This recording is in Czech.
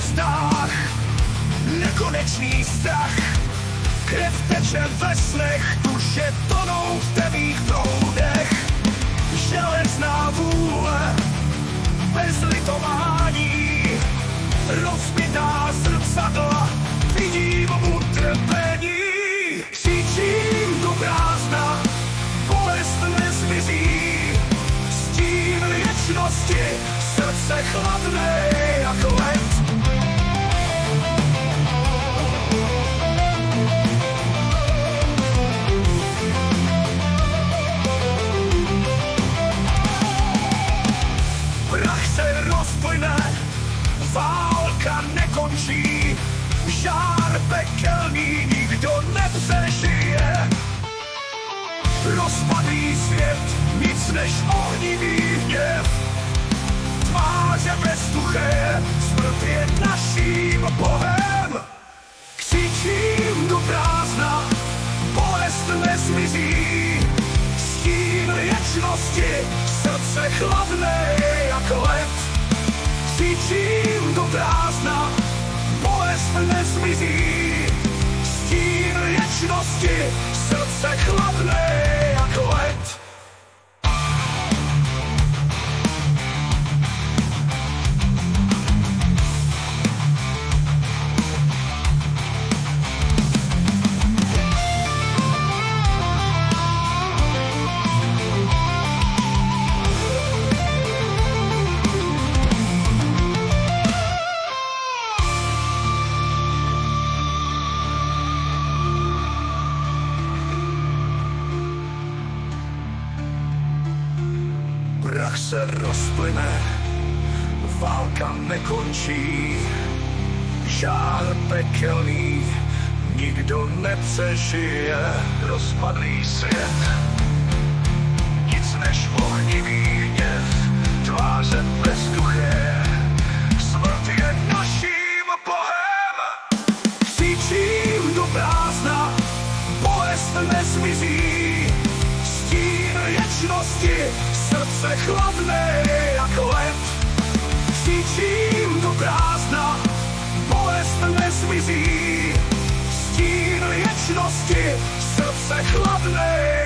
hvězdách, nekonečný strach. Krev teče ve snech, duše tonou v temných proudech. Železná vůle, bez litování, rozbitá zrcadla, vidím utrpení. Křičím do prázdna, bolest nezmizí, stín věčnosti, srdce chladné jak led. Prach se rozplyne, válka nekončí, žár pekelný nikdo nepřežije. Rozpadlý svět, nic než ohnivý hněv, tváře bezduché, smrt je naším bohem. Křičím do prázdna, bolest nezmizí, stín věčnosti, srdce chladné jak led. Křičím do prázdna, bolest nezmizí, stín věčnosti, srdce chladné jak led. Prach se rozplyne, válka nekončí, žár pekelný, nikdo nepřežije. Rozpadlý svět, nic než ohnivý hněv, tváře bezduché, smrt je naším bohem. Křičím do prázdna, bolest nezmizí, stín věčnosti, srdce chladné jak led. Křičím do prázdna, bolest nezmizí, stín věčnosti, srdce chladné